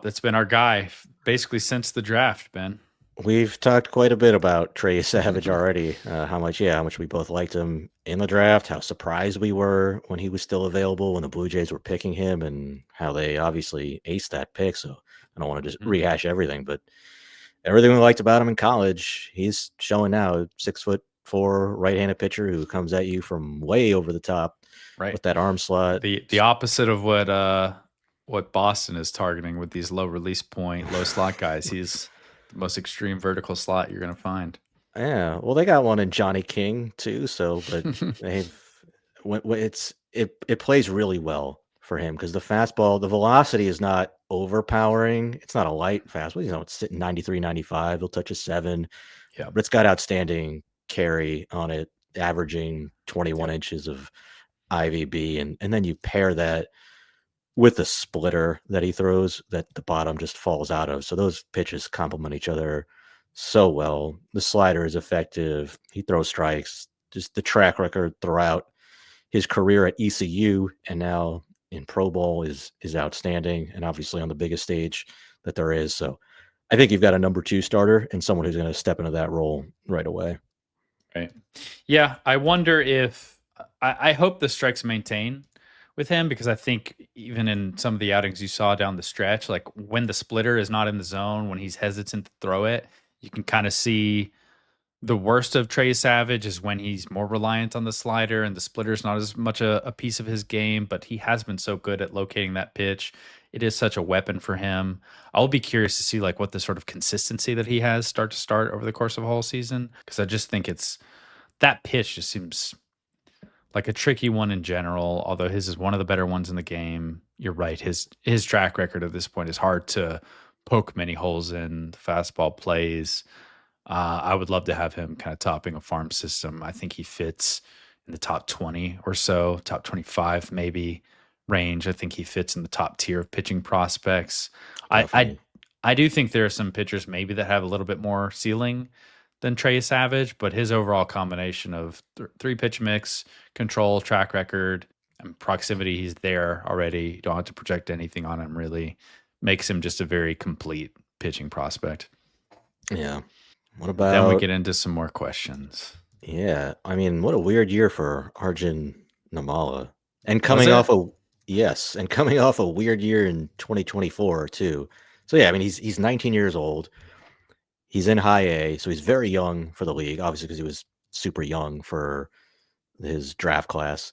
That's been our guy basically since the draft, Ben. We've talked quite a bit about Trey Savage already. How much we both liked him in the draft, how surprised we were when he was still available when the Blue Jays were picking him, and how they obviously aced that pick. So I don't want to just Mhm. rehash everything, but everything we liked about him in college, he's showing now. 6'4" right-handed pitcher who comes at you from way over the top Right. with that arm slot. The opposite of what Boston is targeting with these low release point, low slot guys. He's the most extreme vertical slot you're gonna find. Yeah, well, they got one in Johnny King too. So, but they've when it plays really well for him because the fastball, the velocity is not overpowering. It's not a light fastball. It's sitting 93, 95. He'll touch a 7, Yeah. but it's got outstanding carry on it, averaging 21 Yep. inches of IVB, and then you pair that with the splitter that he throws that the bottom just falls out of. So those pitches complement each other so well. The slider is effective. He throws strikes. Just the track record throughout his career at ECU and now in Pro Bowl is outstanding, and obviously on the biggest stage that there is. So I think you've got a number 2 starter and someone who's going to step into that role right away. Right. Yeah. I wonder if I hope the strikes maintain with him because I think even in some of the outings you saw down the stretch, like when the splitter is not in the zone, when he's hesitant to throw it, you can kind of see the worst of Trey Savage is when he's more reliant on the slider and the splitter is not as much a piece of his game, but he has been so good at locating that pitch. It is such a weapon for him. I'll be curious to see like what the sort of consistency that he has start to start over the course of a whole season because I just think it's that pitch just seems like a tricky one in general. Although his is one of the better ones in the game. You're right. His track record at this point is hard to poke many holes in. The fastball plays. I would love to have him kind of topping a farm system. I think he fits in the top 20 or so, top 25 maybe range. I think he fits in the top tier of pitching prospects. I I, Definitely. I do think there are some pitchers maybe that have a little bit more ceiling than Trey Savage, but his overall combination of three pitch mix, control, track record, and proximity, he's there already. You don't have to project anything on him really. Makes him just a very complete pitching prospect. Yeah. What Then we about get into some more questions. Yeah, I mean, what a weird year for Arjun Nimmala. And Was coming off it? a Yes, and coming off a weird year in 2024 too. So yeah, I mean he's 19 years old. He's in high A, so he's very young for the league, obviously because he was super young for his draft class.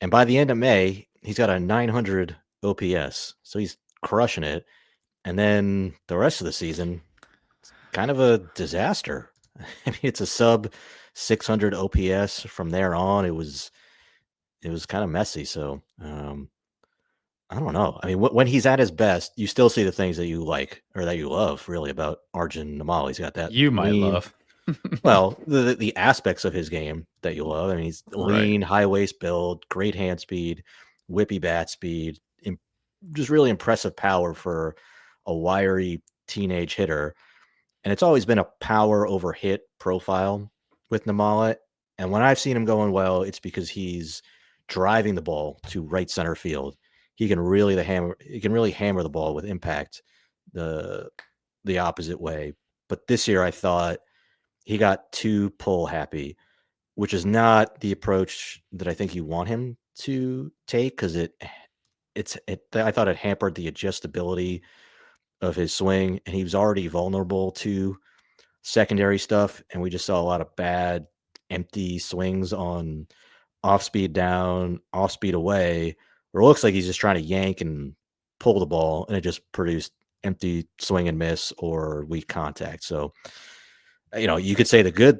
And by the end of May, he's got a 900 OPS. So he's crushing it. And then the rest of the season, kind of a disaster. I mean, it's a sub 600 OPS from there on. It was kind of messy. So I don't know. I mean, when he's at his best, you still see the things that you like or that you love really about Arjun Nimmala. He's got that You might lean. love. Well, the aspects of his game that you love. I mean, he's Right. lean, high waist build, great hand speed, whippy bat speed, just really impressive power for a wiry teenage hitter. And it's always been a power over hit profile with Nimmala. And when I've seen him going well, it's because he's driving the ball to right center field. He can really hammer the ball with impact the the opposite way. But this year I thought he got too pull happy, which is not the approach that I think you want him to take because I thought it hampered the adjustability of his swing, and he was already vulnerable to secondary stuff, and we just saw a lot of bad empty swings on off speed down, off speed away, where it looks like he's just trying to yank and pull the ball, and it just produced empty swing and miss or weak contact. So, you could say the good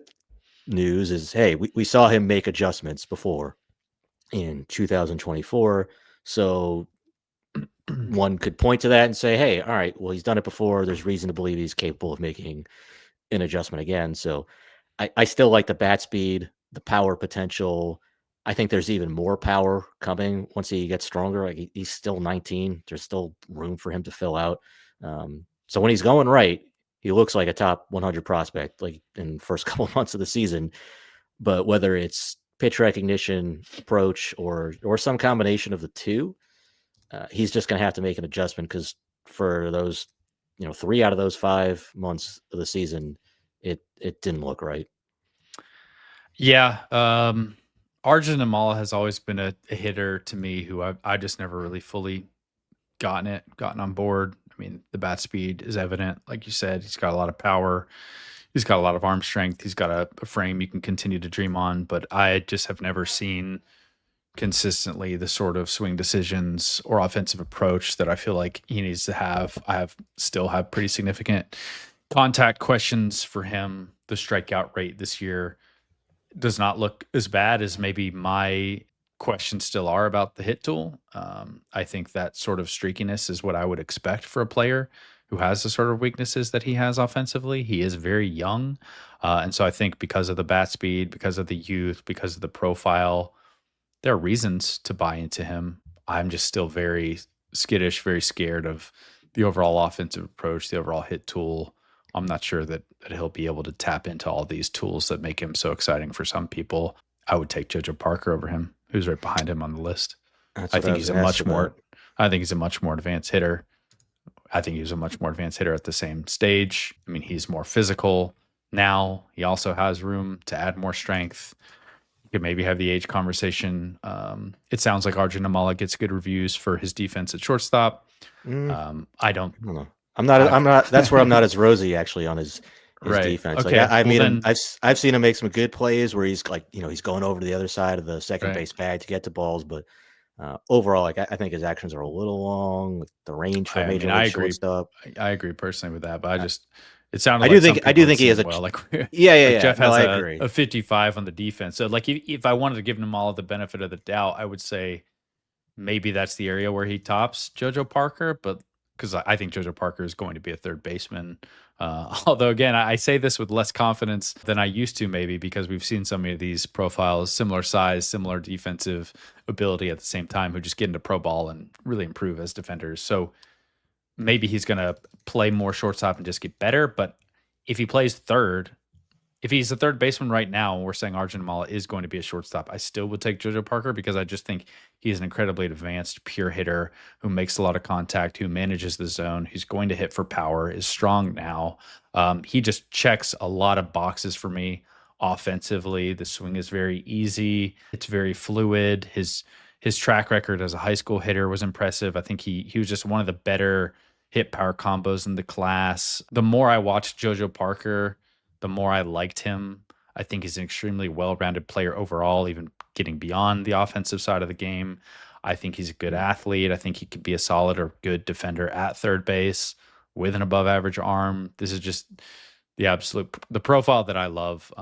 news is, hey, we saw him make adjustments before in 2024. So one could point to that and say, hey, all right, well, he's done it before. There's reason to believe he's capable of making an adjustment again. So I still like the bat speed, the power potential. I think there's even more power coming once he gets stronger. Like he's still 19. There's still room for him to fill out. So when he's going right, he looks like a top 100 prospect, like in the first couple of months of the season. But whether it's pitch recognition, approach, or some combination of the two, he's just going to have to make an adjustment because for those, 3 out of those 5 months of the season, it didn't look right. Yeah. Arjun Nimmala has always been a hitter to me who I just never really fully gotten on board. I mean, the bat speed is evident. Like you said, he's got a lot of power. He's got a lot of arm strength. He's got a frame you can continue to dream on. But I just have never seen consistently the sort of swing decisions or offensive approach that I feel like he needs to have. Still have pretty significant contact questions for him. The strikeout rate this year does not look as bad as maybe my questions still are about the hit tool. I think that sort of streakiness is what I would expect for a player who has the sort of weaknesses that he has offensively. He is very young. And so I think because of the bat speed, because of the youth, because of the profile, there are reasons to buy into him. I'm just still very skittish, very scared of the overall offensive approach, the overall hit tool. I'm not sure that he'll be able to tap into all these tools that make him so exciting for some people. I would take JoJo Parker over him, who's right behind him on the list. That's I what I think was he's a gonna ask much more about. I think he's a much more advanced hitter. I think he's a much more advanced hitter at the same stage. I mean, he's more physical now. He also has room to add more strength. You could maybe have the age conversation. It sounds like Arjun Nimmala gets good reviews for his defense at shortstop. Mm, I don't. I don't know. I'm not. That's where I'm not as rosy actually on his Right. defense. Like Okay. I Well mean, then, I've seen him make some good plays where he's like, he's going over to the other side of the second right. base bag to get to balls, but overall, like I think his actions are a little long. With the range for a I major mean, I league agree. shortstop. I agree personally with that, but I, it sounded I do like think some I people do had think he seen has him a. well. Like, Yeah, yeah, like yeah. Jeff No, has I agree. a 55 on the defense. So like if I wanted to give him all of the benefit of the doubt, I would say maybe that's the area where he tops JoJo Parker, but because I think JoJo Parker is going to be a third baseman. Although again, I say this with less confidence than I used to, maybe because we've seen so many of these profiles, similar size, similar defensive ability at the same time, who just get into pro ball and really improve as defenders. So maybe he's going to play more shortstop and just get better. But if he plays third, if he's a third baseman right now, and we're saying Arjun Nimmala is going to be a shortstop, I still would take JoJo Parker because I just think he's an incredibly advanced pure hitter who makes a lot of contact, who manages the zone, who's going to hit for power, is strong now. He just checks a lot of boxes for me offensively. The swing is very easy. It's very fluid. His track record as a high school hitter was impressive. I think he was just one of the better hit power combos in the class. The more I watched JoJo Parker, the more I liked him. I think he's an extremely well-rounded player overall, even getting beyond the offensive side of the game. I think he's a good athlete. I think he could be a solid or good defender at third base with an above average arm. This is just the profile that I love.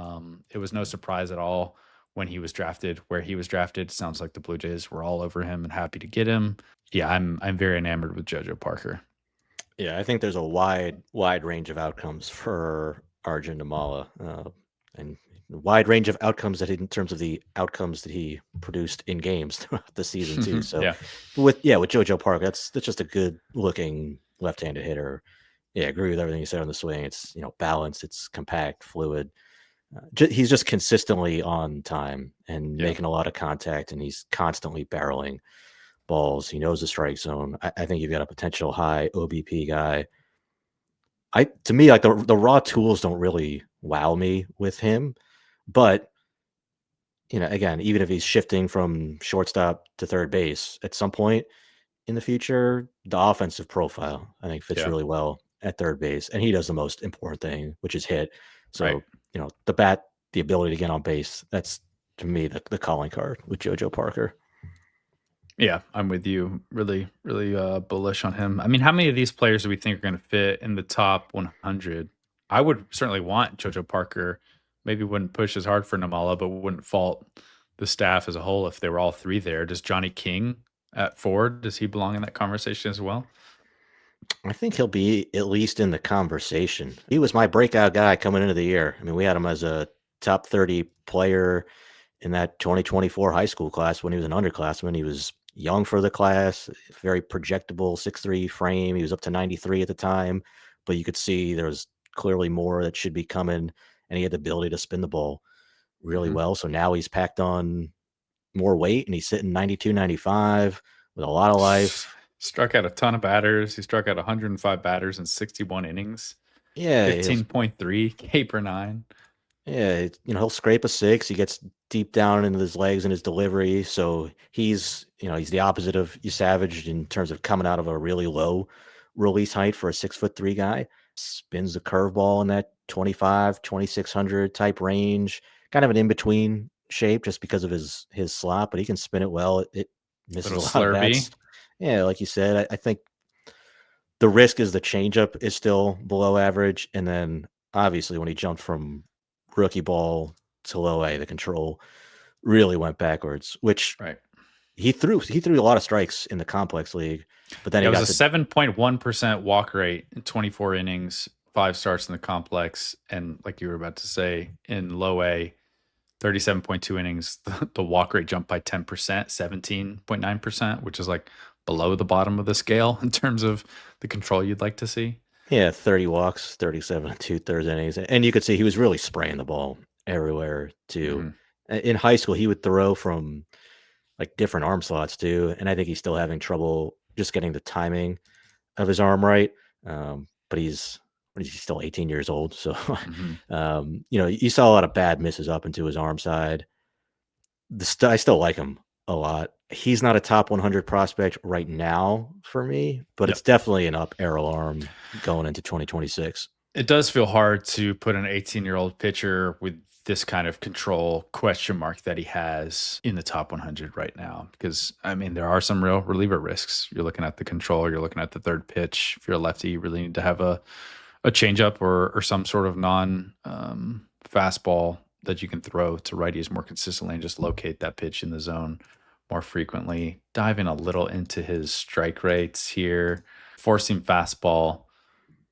It was no surprise at all when he was drafted, where he was drafted. Sounds like the Blue Jays were all over him and happy to get him. Yeah, I'm very enamored with JoJo Parker. Yeah, I think there's a wide range of outcomes for Arjun Nimmala, and a wide range of outcomes in terms of the outcomes that he produced in games throughout the season too. So Yeah, with JoJo Park, that's just a good looking left-handed hitter. Yeah, I agree with everything you said on the swing. It's balanced, it's compact, fluid. He's just consistently on time and yeah, making a lot of contact, and he's constantly barreling balls. He knows the strike zone. I think you've got a potential high OBP guy. To me, like the raw tools don't really wow me with him, but again, even if he's shifting from shortstop to third base at some point in the future, the offensive profile I think fits yeah. really well at third base, and he does the most important thing, which is hit. Right. So the bat, the ability to get on base, that's to me the calling card with JoJo Parker. Yeah, I'm with you. Really, really bullish on him. I mean, how many of these players do we think are going to fit in the top 100? I would certainly want JoJo Parker. Maybe wouldn't push as hard for Namala, but wouldn't fault the staff as a whole if they were all three there. Does Johnny King at Ford, does he belong in that conversation as well? I think he'll be at least in the conversation. He was my breakout guy coming into the year. I mean, we had him as a top 30 player in that 2024 high school class when he was an underclassman. He was young for the class, very projectable 6'3" frame. He was up to 93 at the time, but you could see there was clearly more that should be coming, and he had the ability to spin the ball really Mhm. well. So now he's packed on more weight, and he's sitting 92, 95 with a lot of life. Struck out a ton of batters. He struck out 105 batters in 61 innings. Yeah, 15.3 K per nine. yeah, he'll scrape a six. He gets deep down into his legs and his delivery. So he's the opposite of Yesavage in terms of coming out of a really low release height for a 6'3" guy. Spins the curveball in that 2,600 type range, kind of an in between shape just because of his slot, but he can spin it well. It misses Little a lot of slurvy. bats. Yeah, like you said, I think the risk is the changeup is still below average, and then obviously when he jumped from rookie ball to low A, the control really went backwards. Which Right. he threw a lot of strikes in the complex league, but then Yeah, he it was got a to 7.1% walk rate in 24 innings, 5 starts in the complex, and like you were about to say, in low A, 37.2 innings, the walk rate jumped by 10%, 17.9%, which is like below the bottom of the scale in terms of the control you'd like to see. 30 walks, 37 and 2/3 innings, and you could see he was really spraying the ball everywhere too. Mhm. In high school, he would throw from like different arm slots too, and I think he's still having trouble just getting the timing of his arm right. But he's what is he still 18 years old? So, Mhm. you saw a lot of bad misses up into his arm side. I still like him a lot. He's not a top 100 prospect right now for me, but it's Yep. definitely an up arrow arm going into 2026. It does feel hard to put an 18-year-old pitcher with this kind of control question mark that he has in the top 100 right now, because I mean there are some real reliever risks. You're looking at the control, you're looking at the third pitch. If you're a lefty, you really need to have a changeup or some sort of non fastball that you can throw to righties more consistently and just locate that pitch in the zone more frequently. Diving a little into his strike rates here, forcing fastball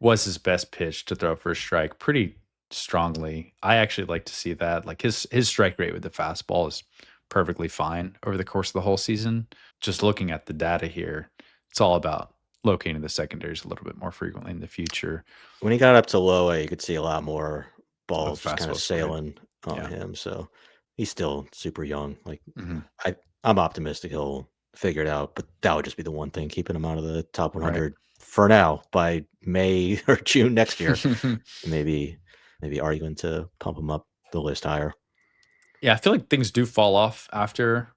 was his best pitch to throw for a strike pretty strongly. I actually like to see that. Like his strike rate with the fastball is perfectly fine over the course of the whole season. Just looking at the data here, it's all about locating the secondaries a little bit more frequently in the future. When he got up to low A, you could see a lot more Of balls just kind of fastball swinging. sailing on Yeah. him. So he's still super young. Like Hmm. I, I'm optimistic he'll figure it out, but that would just be the one thing keeping him out of the top Right. 100 for now. By May or June next year, maybe arguing to pump him up the list higher. Yeah, I feel like things do fall off after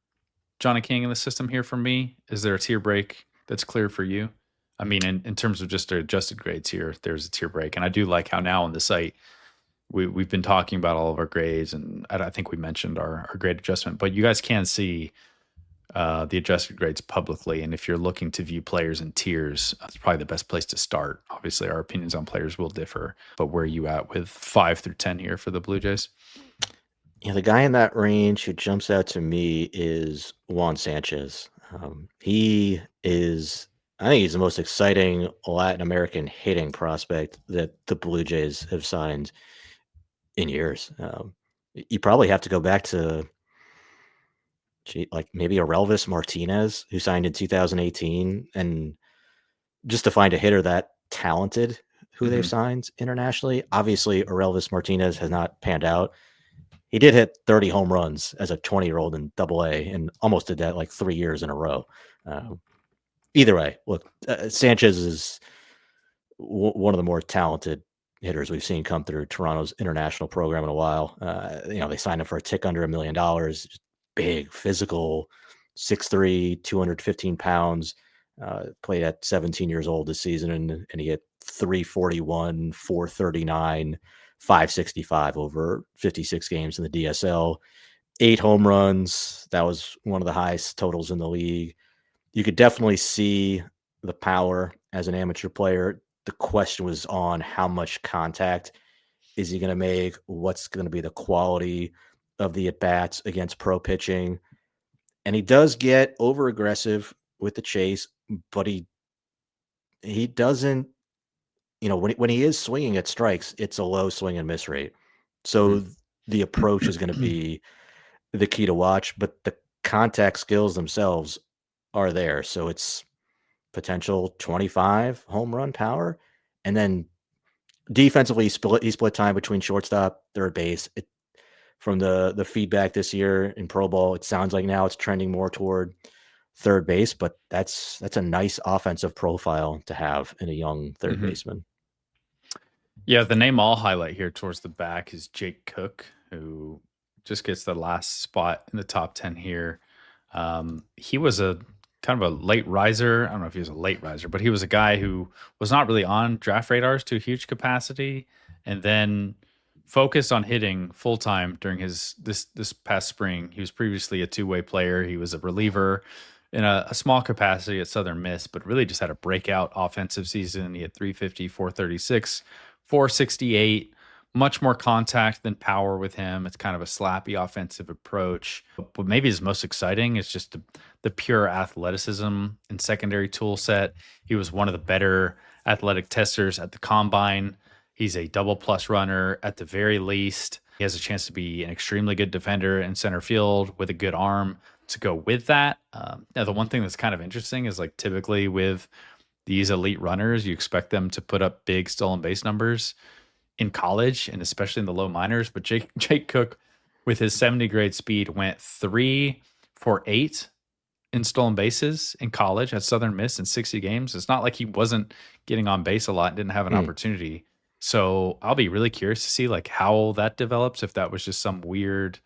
Johnny King in the system here for me. Is there a tier break that's clear for you? I mean, in terms of just adjusted grades here, there's a tier break. And I do like how now on the site, we've been talking about all of our grades, and I think we mentioned our grade adjustment, but you guys can see the adjusted grades publicly. And if you're looking to view players in tiers, that's probably the best place to start. Obviously, our opinions on players will differ, but where are you at with 5 through 10 here for the Blue Jays? Yeah, the guy in that range who jumps out to me is Juan Sanchez. He is, I think he's the most exciting Latin American hitting prospect that the Blue Jays have signed in years. You probably have to go back to like maybe a Relvis Martinez who signed in 2018, and just to find a hitter that talented who they've Hmm. signed internationally. Obviously, Orelvis Martinez has not panned out. He did hit 30 home runs as a 20-year-old in Double A, and almost did that like 3 years in a row. Uh, Either way, look, Sanchez is one of the more talented hitters we've seen come through Toronto's international program in a while. They signed him for a tick under $1 million. Big, physical, 6'3", 215 pounds. Played at 17 years old this season, and he hit 341, 439, 565 over 56 games in the DSL. 8 home runs. That was one of the highest totals in the league. You could definitely see the power as an amateur player. The question was on how much contact is he going to make? What's going to be the quality of the at bats against pro pitching? And he does get over aggressive with the chase, but he doesn't. When he is swinging at strikes, it's a low swing and miss rate. So the approach is going to be the key to watch, but the contact skills themselves are there. So it's potential 25 home run power. And then defensively, he split time between shortstop, third base. From the feedback this year in Pro Bowl, it sounds like now it's trending more toward third base, but that's a nice offensive profile to have in a young third baseman. Yeah, the name I'll highlight here towards the back is Jake Cook, who just gets the last spot in the top 10 here. He was a kind of a late riser. I don't know if he was a late riser, but he was a guy who was not really on draft radars to a huge capacity, and then focused on hitting full time during his this past spring. He was previously a two-way player. He was a reliever in a small capacity at Southern Miss, but really just had a breakout offensive season. He had 350, 436, 468, much more contact than power with him. It's kind of a slappy offensive approach. But maybe his most exciting is just the pure athleticism and secondary tool set. He was one of the better athletic testers at the combine. He's a double plus runner at the very least. He has a chance to be an extremely good defender in center field with a good arm to go with that. Now, the one thing that's kind of interesting is like typically with these elite runners, you expect them to put up big stolen base numbers in college and especially in the low minors. But Jake Cook, with his 70 grade speed, went 3 for 8 in stolen bases in college at Southern Miss in 60 games. It's not like he wasn't getting on base a lot and didn't have an opportunity. So I'll be really curious to see like how that develops, if that was just some weird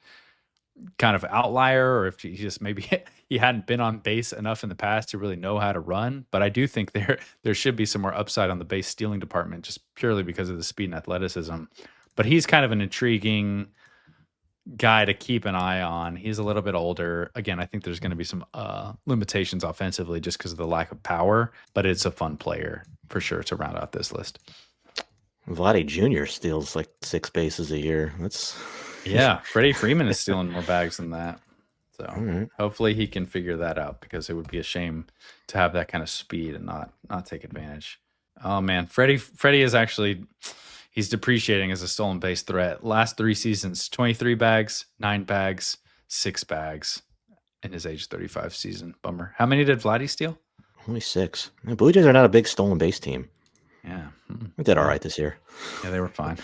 kind of outlier, or if he just maybe he hadn't been on base enough in the past to really know how to run. But I do think there should be some more upside on the base stealing department just purely because of the speed and athleticism. But he's kind of an intriguing guy to keep an eye on. He's a little bit older. Again, I think there's going to be some limitations offensively just because of the lack of power, but it's a fun player for sure to round out this list. Vladdy Jr. steals like 6 bases a year. That's yeah. Freddie Freeman is stealing more bags than that. So hopefully he can figure that out, because it would be a shame to have that kind of speed and not take advantage. Oh man, Freddie is actually, he's depreciating as a stolen base threat. Last 3 seasons, 23 bags, 9 bags, 6 bags in his age 35 season. Bummer. How many did Vladdy steal? Only 6. The Blue Jays are not a big stolen base team. Yeah. We did all right this year. Yeah, they were fine.